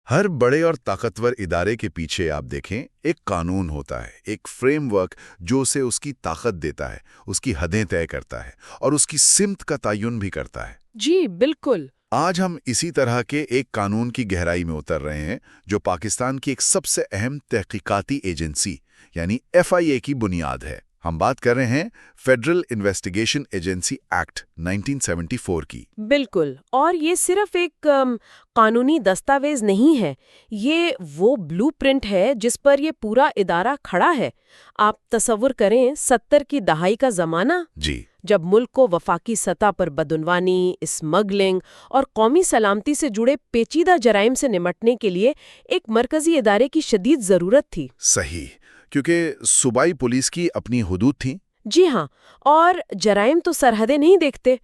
ہر بڑے اور طاقتور ادارے کے پیچھے آپ دیکھیں ایک قانون ہوتا ہے، ایک فریم ورک جو اسے اس کی طاقت دیتا ہے، اس کی حدیں طے کرتا ہے اور اس کی سمت کا تعین بھی کرتا ہے۔ جی بالکل۔ آج ہم اسی طرح کے ایک قانون کی گہرائی میں اتر رہے ہیں جو پاکستان کی ایک سب سے اہم تحقیقاتی ایجنسی یعنی FIA کی بنیاد ہے۔ ہم بات کر رہے ہیں فیڈرل انویسٹیگیشن ایجنسی ایکٹ 1974 کی۔ بالکل، اور یہ صرف ایک قانونی دستاویز نہیں ہے، یہ وہ بلو پرنٹ ہے جس پر یہ پورا ادارہ کھڑا ہے۔ آپ تصور کریں 70 کی دہائی کا زمانہ، جی، جب ملک کو وفاقی سطح پر بدعنوانی، اسمگلنگ اور قومی سلامتی سے جڑے پیچیدہ جرائم سے نمٹنے کے لیے ایک مرکزی ادارے کی شدید ضرورت تھی۔ صحیح، کیونکہ صوبائی پولیس کی اپنی حدود تھیں۔ جی ہاں، اور جرائم تو سرحدیں نہیں دیکھتے،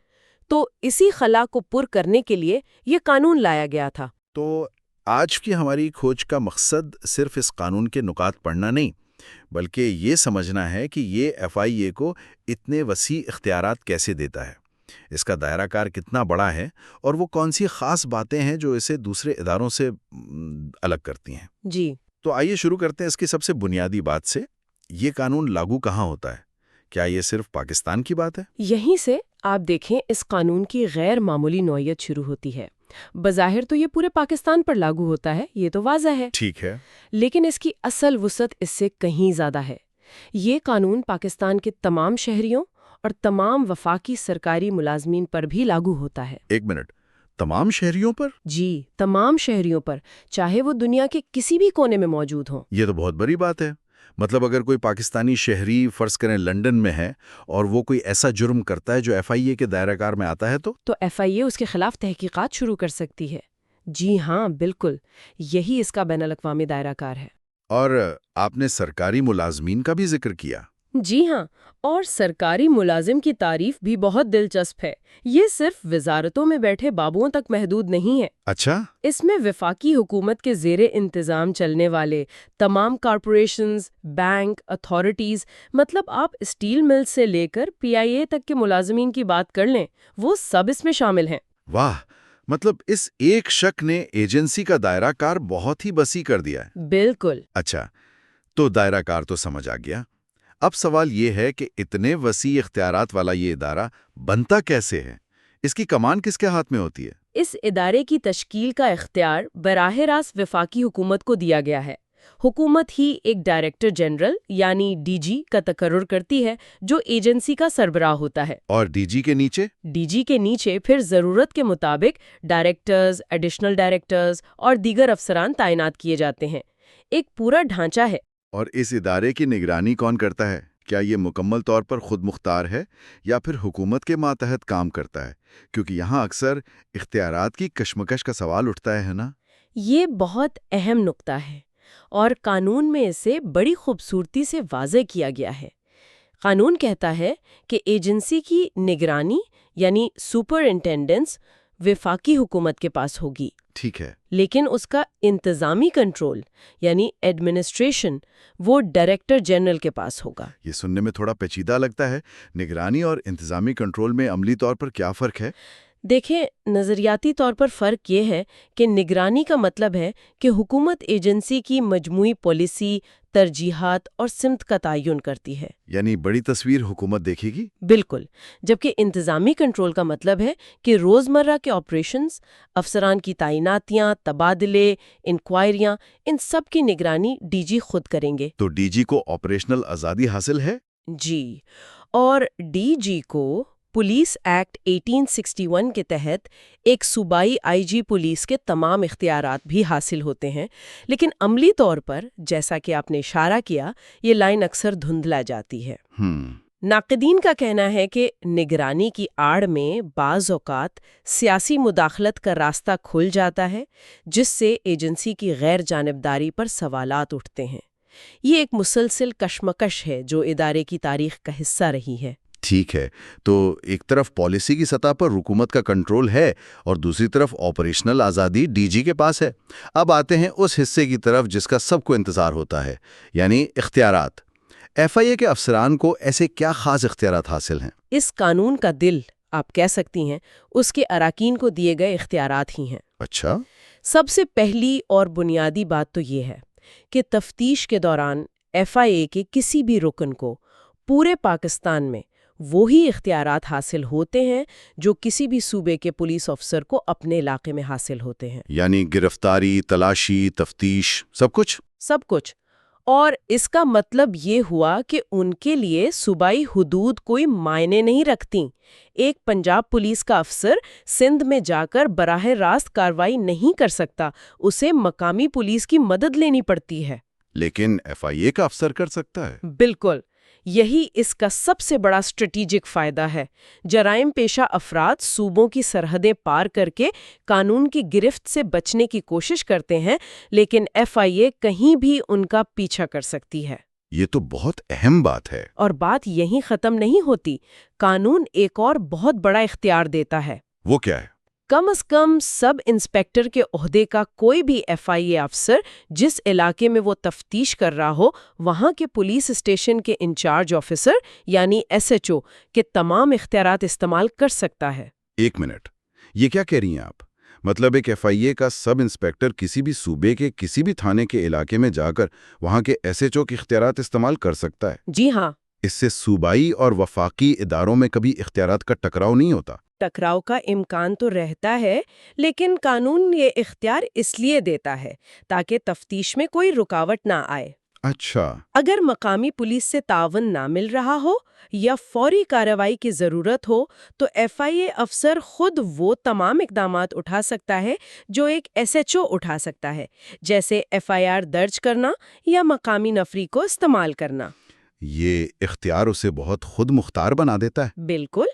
تو اسی خلا کو پر کرنے کے لیے یہ قانون لایا گیا تھا۔ تو آج کی ہماری کھوج کا مقصد صرف اس قانون کے نکات پڑھنا نہیں، بلکہ یہ سمجھنا ہے کہ یہ FIA کو اتنے وسیع اختیارات کیسے دیتا ہے، اس کا دائرہ کار کتنا بڑا ہے اور وہ کون سی خاص باتیں ہیں جو اسے دوسرے اداروں سے الگ کرتی ہیں۔ جی، تو آئیے شروع کرتے ہیں اس کی سب سے بنیادی بات سے۔ یہ قانون لاگو کہاں ہوتا ہے؟ کیا یہ صرف پاکستان کی بات ہے؟ یہیں سے آپ دیکھیں اس قانون کی غیر معمولی نوعیت شروع ہوتی ہے۔ بظاہر تو یہ پورے پاکستان پر لاگو ہوتا ہے، یہ تو واضح ہے، ٹھیک ہے۔ لیکن اس کی اصل وسعت اس سے کہیں زیادہ ہے۔ یہ قانون پاکستان کے تمام شہریوں اور تمام وفاقی سرکاری ملازمین پر بھی لاگو ہوتا ہے۔ ایک منٹ، تمام شہریوں پر؟ جی، تمام شہریوں پر، چاہے وہ دنیا کے کسی بھی کونے میں موجود ہوں۔ یہ تو بہت بڑی بات ہے۔ مطلب اگر کوئی پاکستانی شہری فرض کریں لندن میں ہے اور وہ کوئی ایسا جرم کرتا ہے جو FIA کے دائرہ کار میں آتا ہے تو FIA اس کے خلاف تحقیقات شروع کر سکتی ہے۔ جی ہاں، بالکل، یہی اس کا بین الاقوامی دائرہ کار ہے۔ اور آپ نے سرکاری ملازمین کا بھی ذکر کیا۔ جی ہاں، اور سرکاری ملازم کی تعریف بھی بہت دلچسپ ہے۔ یہ صرف وزارتوں میں بیٹھے بابوؤں تک محدود نہیں ہے۔ اچھا، اس میں وفاقی حکومت کے زیر انتظام چلنے والے تمام کارپوریشنز، بینک، اتھارٹیز، مطلب آپ اسٹیل مل سے لے کر PIA تک کے ملازمین کی بات کر لیں، وہ سب اس میں شامل ہیں۔ واہ، مطلب اس ایک شخص نے ایجنسی کا دائرہ کار بہت ہی وسیع کر دیا ہے۔ بالکل۔ اچھا، تو دائرہ کار تو سمجھ آ گیا۔ اب سوال یہ ہے کہ اتنے وسیع اختیارات والا یہ ادارہ بنتا کیسے ہے؟ اس کی کمان کس کے ہاتھ میں ہوتی ہے؟ اس ادارے کی تشکیل کا اختیار براہ راست وفاقی حکومت کو دیا گیا ہے۔ حکومت ہی ایک ڈائریکٹر جنرل یعنی DG کا تقرر کرتی ہے جو ایجنسی کا سربراہ ہوتا ہے۔ اور DG کے نیچے؟ DG کے نیچے پھر ضرورت کے مطابق ڈائریکٹرز، ایڈیشنل ڈائریکٹرز اور دیگر افسران تعینات کیے جاتے ہیں۔ ایک پورا ڈھانچہ ہے۔ اور اس ادارے کی نگرانی کون کرتا ہے؟ کیا یہ مکمل طور پر خود مختار ہے یا پھر حکومت کے ماتحت کام کرتا ہے؟ کیونکہ یہاں اکثر اختیارات کی کشمکش کا سوال اٹھتا ہے نا؟ یہ بہت اہم نقطہ ہے اور قانون میں اسے بڑی خوبصورتی سے واضح کیا گیا ہے۔ قانون کہتا ہے کہ ایجنسی کی نگرانی یعنی سپرنٹینڈنس وفاقی حکومت کے پاس ہوگی، ٹھیک ہے، لیکن اس کا انتظامی کنٹرول یعنی ایڈمنسٹریشن وہ ڈائریکٹر جنرل کے پاس ہوگا۔ یہ سننے میں تھوڑا پیچیدہ لگتا ہے۔ نگرانی اور انتظامی کنٹرول میں عملی طور پر کیا فرق ہے؟ دیکھیں، نظریاتی طور پر فرق یہ ہے کہ نگرانی کا مطلب ہے کہ حکومت ایجنسی کی مجموعی پالیسی، ترجیحات اور سمت کا تعین کرتی ہے۔ یعنی بڑی تصویر حکومت دیکھے گی؟ بالکل، جبکہ انتظامی کنٹرول کا مطلب ہے کہ روزمرہ کے آپریشنز، افسران کی تعیناتیاں، تبادلے، انکوائریاں، ان سب کی نگرانی DG خود کریں گے۔ تو DG کو آپریشنل آزادی حاصل ہے؟ جی، اور DG کو پولیس ایکٹ 1861 کے تحت ایک صوبائی IG پولیس کے تمام اختیارات بھی حاصل ہوتے ہیں، لیکن عملی طور پر جیسا کہ آپ نے اشارہ کیا، یہ لائن اکثر دھندلا جاتی ہے۔ ناقدین کا کہنا ہے کہ نگرانی کی آڑ میں بعض اوقات سیاسی مداخلت کا راستہ کھل جاتا ہے، جس سے ایجنسی کی غیر جانبداری پر سوالات اٹھتے ہیں۔ یہ ایک مسلسل کشمکش ہے جو ادارے کی تاریخ کا حصہ رہی ہے۔ ٹھیک ہے، تو ایک طرف پالیسی کی سطح پر حکومت کا کنٹرول ہے اور دوسری طرف آپریشنل آزادی DG کے پاس ہے۔ اب آتے ہیں اس حصے کی طرف جس کا سب کو انتظار ہوتا ہے، یعنی اختیارات۔ FIA کے افسران کو ایسے کیا خاص اختیارات حاصل ہیں؟ اس قانون کا دل، آپ کہہ سکتی ہیں، اس کے اراکین کو دیے گئے اختیارات ہی ہیں۔ اچھا، سب سے پہلی اور بنیادی بات تو یہ ہے کہ تفتیش کے دوران FIA کے کسی بھی رکن کو پورے پاکستان میں وہی اختیارات حاصل ہوتے ہیں جو کسی بھی صوبے کے پولیس افسر کو اپنے علاقے میں حاصل ہوتے ہیں. یعنی گرفتاری، تلاشی، تفتیش، سب کچھ؟ سب کچھ. اور اس کا مطلب یہ ہوا کہ ان کے لیے صوبائی حدود کوئی معنی نہیں رکھتی. ایک پنجاب پولیس کا افسر سندھ میں جا کر براہ راست کارروائی نہیں کر سکتا، اسے مقامی پولیس کی مدد لینی پڑتی ہے. لیکن FIA کا افسر کر سکتا ہے؟ بالکل. یہی اس کا سب سے بڑا اسٹریٹجک فائدہ ہے. جرائم پیشہ افراد صوبوں کی سرحدیں پار کر کے قانون کی گرفت سے بچنے کی کوشش کرتے ہیں، لیکن FIA کہیں بھی ان کا پیچھا کر سکتی ہے. یہ تو بہت اہم بات ہے. اور بات یہیں ختم نہیں ہوتی. قانون ایک اور بہت بڑا اختیار دیتا ہے. وہ کیا ہے؟ کم از کم سب انسپیکٹر کے عہدے کا کوئی بھی FIA افسر جس علاقے میں وہ تفتیش کر رہا ہو، وہاں کے پولیس اسٹیشن کے انچارج آفیسر یعنی SHO کے تمام اختیارات استعمال کر سکتا ہے. ایک منٹ، یہ کیا کہہ رہی ہیں آپ؟ مطلب ایک FIA کا سب انسپیکٹر کسی بھی صوبے کے کسی بھی تھانے کے علاقے میں جا کر وہاں کے SHO کے اختیارات استعمال کر سکتا ہے؟ جی ہاں. اس سے صوبائی اور وفاقی اداروں میں کبھی اختیارات کا ٹکراؤ نہیں ہوتا؟ ٹکراؤ کا امکان تو رہتا ہے، لیکن قانون یہ اختیار اس لیے دیتا ہے تاکہ تفتیش میں کوئی رکاوٹ نہ آئے. اچھا. اگر مقامی پولیس سے تعاون نہ مل رہا ہو یا فوری کارروائی کی ضرورت ہو تو FIA افسر خود وہ تمام اقدامات اٹھا سکتا ہے جو ایک SHO اٹھا سکتا ہے، جیسے FIR درج کرنا یا مقامی نفری کو استعمال کرنا. یہ اختیار اسے بہت خود مختار بنا دیتا ہے. بالکل.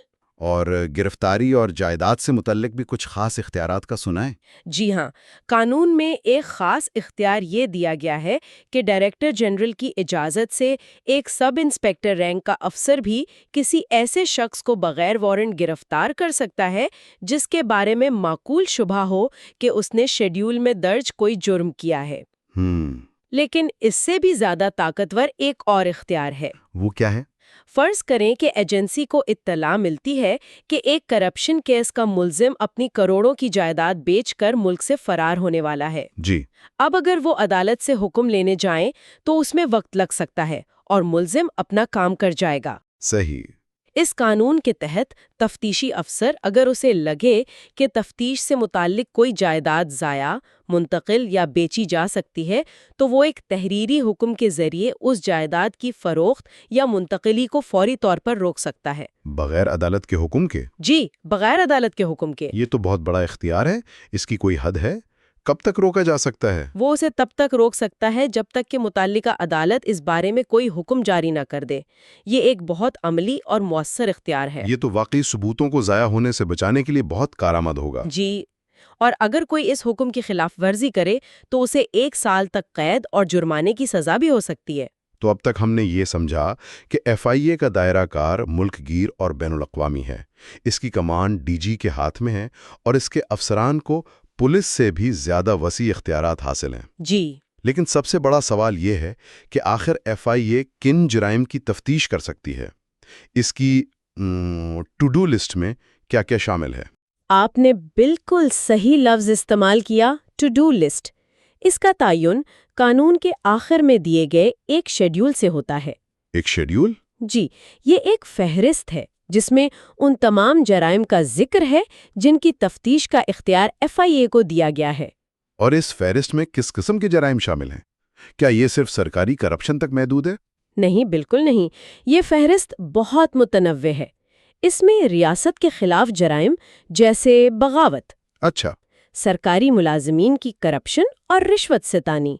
اور گرفتاری اور جائیداد سے متعلق بھی کچھ خاص اختیارات کا سنا ہے؟ جی ہاں. قانون میں ایک خاص اختیار یہ دیا گیا ہے کہ ڈائریکٹر جنرل کی اجازت سے ایک سب انسپیکٹر رینک کا افسر بھی کسی ایسے شخص کو بغیر وارنٹ گرفتار کر سکتا ہے جس کے بارے میں معقول شبہ ہو کہ اس نے شیڈیول میں درج کوئی جرم کیا ہے. لیکن اس سے بھی زیادہ طاقتور ایک اور اختیار ہے. وہ کیا ہے؟ فرض کریں کہ ایجنسی کو اطلاع ملتی ہے کہ ایک کرپشن کیس کا ملزم اپنی کروڑوں کی جائیداد بیچ کر ملک سے فرار ہونے والا ہے. جی. اب اگر وہ عدالت سے حکم لینے جائیں تو اس میں وقت لگ سکتا ہے اور ملزم اپنا کام کر جائے گا. صحیح. اس قانون کے تحت تفتیشی افسر اگر اسے لگے کہ تفتیش سے متعلق کوئی جائیداد ضائع، منتقل یا بیچی جا سکتی ہے تو وہ ایک تحریری حکم کے ذریعے اس جائیداد کی فروخت یا منتقلی کو فوری طور پر روک سکتا ہے. بغیر عدالت کے حکم کے؟ جی، بغیر عدالت کے حکم کے. یہ تو بہت بڑا اختیار ہے. اس کی کوئی حد ہے؟ کب تک روکا جا سکتا ہے؟ وہ اسے تب تک روک سکتا ہے جب تک کہ متعلقہ عدالت اس بارے میں کوئی حکم جاری نہ کر دے. یہ ایک بہت عملی اور مؤثر اختیار ہے. یہ تو واقعی ثبوتوں کو ضائع ہونے سے بچانے کے لیے بہت کارآمد ہوگا. جی. اور اگر کوئی اس حکم کی خلاف ورزی کرے تو اسے 1 سال تک قید اور جرمانے کی سزا بھی ہو سکتی ہے. تو اب تک ہم نے یہ سمجھا کہ FIA کا دائرہ کار ملک گیر اور بین الاقوامی ہے. اس کی کمان DG کے ہاتھ میں ہے اور اس کے افسران کو پولیس سے بھی زیادہ وسیع اختیارات حاصل ہیں. جی. لیکن سب سے بڑا سوال یہ ہے کہ آخر FIA کن جرائم کی تفتیش کر سکتی ہے؟ اس کی ٹو ڈو لسٹ میں کیا کیا شامل ہے؟ آپ نے بالکل صحیح لفظ استعمال کیا، ٹو ڈو لسٹ. اس کا تعین قانون کے آخر میں دیے گئے ایک شیڈیول سے ہوتا ہے. ایک شیڈیول؟ جی، یہ ایک فہرست ہے جس میں ان تمام جرائم کا ذکر ہے جن کی تفتیش کا اختیار FIA کو دیا گیا ہے. اور اس فہرست میں کس قسم کے جرائم شامل ہیں؟ کیا یہ صرف سرکاری کرپشن تک محدود ہے؟ نہیں، بالکل نہیں. یہ فہرست بہت متنوع ہے. اس میں ریاست کے خلاف جرائم جیسے بغاوت، اچھا، سرکاری ملازمین کی کرپشن اور رشوت ستانی،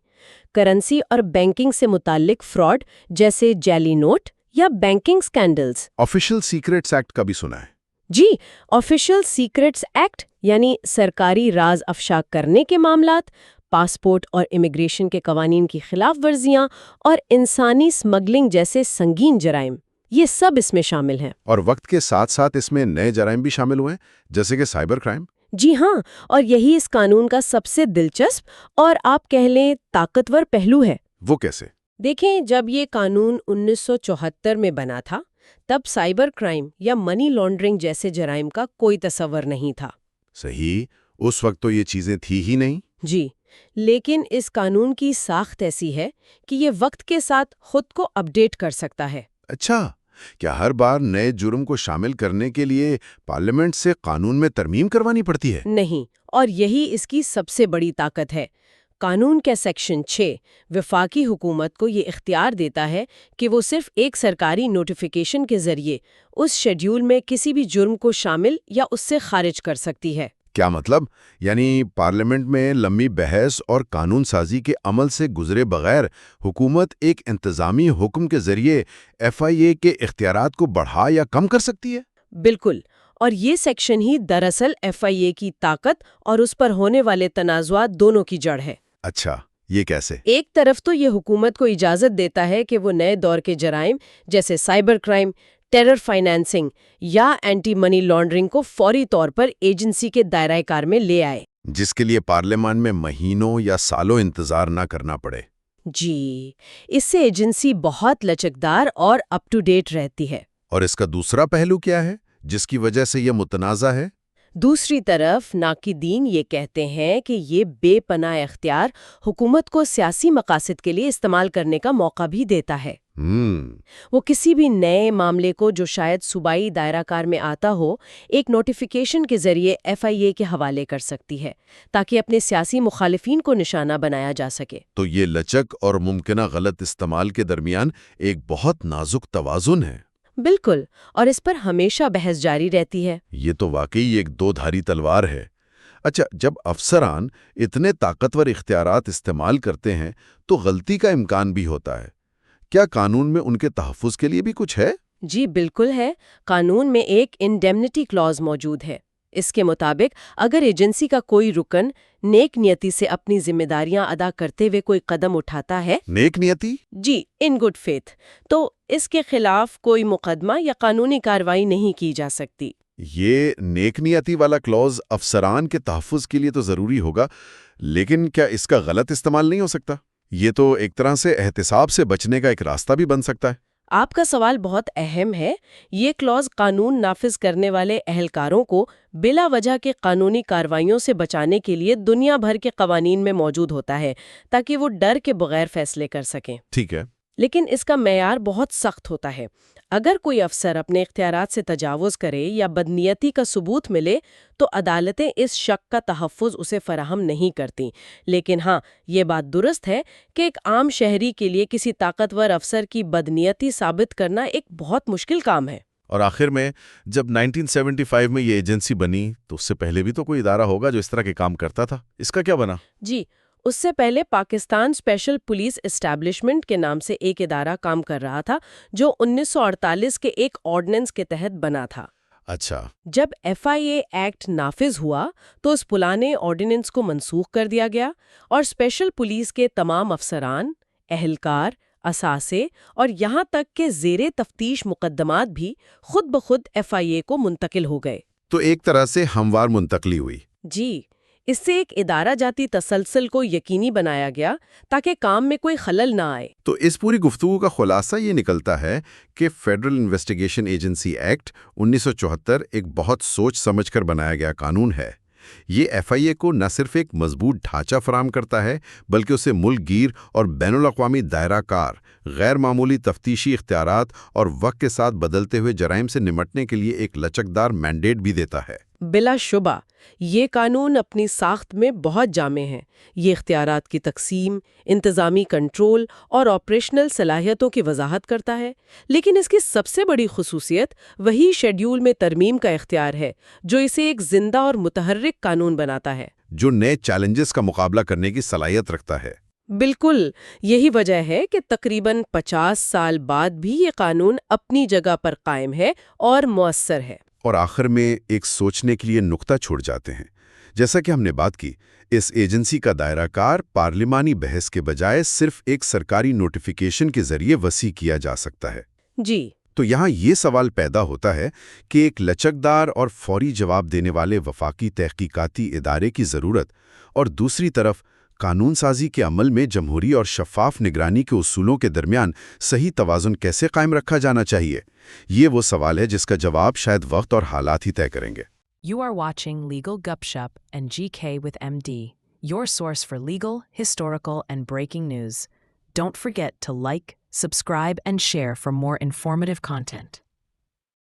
کرنسی اور بینکنگ سے متعلق فراڈ جیسے جعلی نوٹ یا banking scandals. Official secrets act کا بھی سنا ہے. جی، آفیشل سیکریٹس ایکٹ یعنی سرکاری راز افشا کرنے کے معاملات، پاسپورٹ اور امیگریشن کے قوانین کی خلاف ورزیاں اور انسانی اسمگلنگ جیسے سنگین جرائم، یہ سب اس میں شامل ہیں. اور وقت کے ساتھ ساتھ اس میں نئے جرائم بھی شامل ہوئے ہیں جیسے کہ سائبر کرائم. جی ہاں، اور یہی اس قانون کا سب سے دلچسپ اور آپ کہہ لیں طاقتور پہلو ہے. وہ کیسے؟ دیکھیں، جب یہ قانون 1974 میں بنا تھا تب سائبر کرائم یا منی لانڈرنگ جیسے جرائم کا کوئی تصور نہیں تھا. صحیح، اس وقت تو یہ چیزیں تھی ہی نہیں. جی، لیکن اس قانون کی ساخت ایسی ہے کہ یہ وقت کے ساتھ خود کو اپڈیٹ کر سکتا ہے۔ اچھا، کیا ہر بار نئے جرم کو شامل کرنے کے لیے پارلیمنٹ سے قانون میں ترمیم کروانی پڑتی ہے؟ نہیں، اور یہی اس کی سب سے بڑی طاقت ہے۔ قانون کے سیکشن 6 وفاقی حکومت کو یہ اختیار دیتا ہے کہ وہ صرف ایک سرکاری نوٹیفیکیشن کے ذریعے اس شیڈیول میں کسی بھی جرم کو شامل یا اس سے خارج کر سکتی ہے۔ کیا مطلب؟ یعنی پارلیمنٹ میں لمبی بحث اور قانون سازی کے عمل سے گزرے بغیر حکومت ایک انتظامی حکم کے ذریعے ایف آئی اے کے اختیارات کو بڑھا یا کم کر سکتی ہے؟ بالکل، اور یہ سیکشن ہی دراصل ایف آئی اے کی طاقت اور اس پر ہونے والے تنازعات دونوں کی جڑ ہے۔ اچھا، یہ کیسے؟ ایک طرف تو یہ حکومت کو اجازت دیتا ہے کہ وہ نئے دور کے جرائم جیسے سائبر کرائم، ٹیرر فائنانسنگ یا اینٹی منی لانڈرنگ کو فوری طور پر ایجنسی کے دائرہ کار میں لے آئے۔ جس کے لیے پارلیمان میں مہینوں یا سالوں انتظار نہ کرنا پڑے۔ جی، اس سے ایجنسی بہت لچکدار اور اپ ٹو ڈیٹ رہتی ہے۔ اور اس کا دوسرا پہلو کیا ہے جس کی وجہ سے یہ متنازع ہے؟ دوسری طرف ناقدین یہ کہتے ہیں کہ یہ بے پناہ اختیار حکومت کو سیاسی مقاصد کے لیے استعمال کرنے کا موقع بھی دیتا ہے۔ وہ کسی بھی نئے معاملے کو جو شاید صوبائی دائرہ کار میں آتا ہو، ایک نوٹیفیکیشن کے ذریعے ایف آئی اے کے حوالے کر سکتی ہے تاکہ اپنے سیاسی مخالفین کو نشانہ بنایا جا سکے۔ تو یہ لچک اور ممکنہ غلط استعمال کے درمیان ایک بہت نازک توازن ہے۔ بالکل، اور اس پر ہمیشہ بحث جاری رہتی ہے۔ یہ تو واقعی ایک دو دھاری تلوار ہے۔ اچھا، جب افسران اتنے طاقتور اختیارات استعمال کرتے ہیں تو غلطی کا امکان بھی ہوتا ہے۔ کیا قانون میں ان کے تحفظ کے لیے بھی کچھ ہے؟ جی بالکل ہے، قانون میں ایک انڈیمنٹی کلاز موجود ہے۔ اس کے مطابق اگر ایجنسی کا کوئی رکن نیک نیتی سے اپنی ذمہ داریاں ادا کرتے ہوئے کوئی قدم اٹھاتا ہے، نیک نیتی؟ جی، ان گڈ فیتھ، تو اس کے خلاف کوئی مقدمہ یا قانونی کارروائی نہیں کی جا سکتی۔ یہ نیک نیتی والا کلوز افسران کے تحفظ کے لیے تو ضروری ہوگا، لیکن کیا اس کا غلط استعمال نہیں ہو سکتا؟ یہ تو ایک طرح سے احتساب سے بچنے کا ایک راستہ بھی بن سکتا ہے۔ آپ کا سوال بہت اہم ہے۔ یہ کلاز قانون نافذ کرنے والے اہلکاروں کو بلا وجہ کے قانونی کارروائیوں سے بچانے کے لیے دنیا بھر کے قوانین میں موجود ہوتا ہے تاکہ وہ ڈر کے بغیر فیصلے کر سکیں۔ ٹھیک ہے۔ لیکن اس کا معیار بہت سخت ہوتا ہے۔ اگر کوئی افسر اپنے اختیارات سے تجاوز کرے یا بدنیتی کا ثبوت ملے تو عدالتیں اس شک کا تحفظ اسے فراہم نہیں کرتیں۔ لیکن ہاں، یہ بات درست ہے کہ ایک عام شہری کے لیے کسی طاقتور افسر کی بدنیتی ثابت کرنا ایک بہت مشکل کام ہے۔ اور آخر میں جب 1975 میں یہ ایجنسی بنی تو اس سے پہلے بھی تو کوئی ادارہ ہوگا جو اس طرح کے کام کرتا تھا، اس کا کیا بنا؟ جی، اس سے پہلے پاکستان اسپیشل پولیس اسٹیبلشمنٹ کے نام سے ایک ادارہ کام کر رہا تھا جو 1948 کے ایک آرڈیننس کے تحت بنا تھا۔ اچھا۔ جب ایف آئی اے ایکٹ نافذ ہوا تو اس پرانے آرڈیننس کو منسوخ کر دیا گیا اور اسپیشل پولیس کے تمام افسران، اہلکار، اثاثے اور یہاں تک کہ زیر تفتیش مقدمات بھی خود بخود ایف آئی اے کو منتقل ہو گئے۔ تو ایک طرح سے ہموار منتقلی ہوئی۔ جی، اس سے ایک ادارہ جاتی تسلسل کو یقینی بنایا گیا تاکہ کام میں کوئی خلل نہ آئے۔ تو اس پوری گفتگو کا خلاصہ یہ نکلتا ہے کہ فیڈرل انویسٹیگیشن ایجنسی ایکٹ 1974 ایک بہت سوچ سمجھ کر بنایا گیا قانون ہے۔ یہ ایف آئی اے کو نہ صرف ایک مضبوط ڈھانچہ فراہم کرتا ہے بلکہ اسے ملک گیر اور بین الاقوامی دائرہ کار، غیر معمولی تفتیشی اختیارات اور وقت کے ساتھ بدلتے ہوئے جرائم سے نمٹنے کے لیے ایک لچکدار مینڈیٹ بھی دیتا ہے۔ بلا شبہ یہ قانون اپنی ساخت میں بہت جامع ہے۔ یہ اختیارات کی تقسیم، انتظامی کنٹرول اور آپریشنل صلاحیتوں کی وضاحت کرتا ہے، لیکن اس کی سب سے بڑی خصوصیت وہی شیڈیول میں ترمیم کا اختیار ہے جو اسے ایک زندہ اور متحرک قانون بناتا ہے، جو نئے چیلنجز کا مقابلہ کرنے کی صلاحیت رکھتا ہے۔ بالکل، یہی وجہ ہے کہ تقریباً 50 سال بعد بھی یہ قانون اپنی جگہ پر قائم ہے اور مؤثر ہے۔ اور آخر میں ایک سوچنے کے لیے نقطہ چھوڑ جاتے ہیں۔ جیسا کہ ہم نے بات کی، اس ایجنسی کا دائرہ کار پارلیمانی بحث کے بجائے صرف ایک سرکاری نوٹیفیکیشن کے ذریعے وسیع کیا جا سکتا ہے۔ جی، تو یہاں یہ سوال پیدا ہوتا ہے کہ ایک لچکدار اور فوری جواب دینے والے وفاقی تحقیقاتی ادارے کی ضرورت اور دوسری طرف قانون سازی کے عمل میں جمہوری اور شفاف نگرانی کے اصولوں کے درمیان صحیح توازن کیسے قائم رکھا جانا چاہیے، یہ وہ سوال ہے جس کا جواب شاید وقت اور حالات ہی طے کریں گے۔ You are watching Legal Gupshup and GK with MD. your source for legal, historical, and breaking news. Don't forget to like, subscribe, and share for more informative content.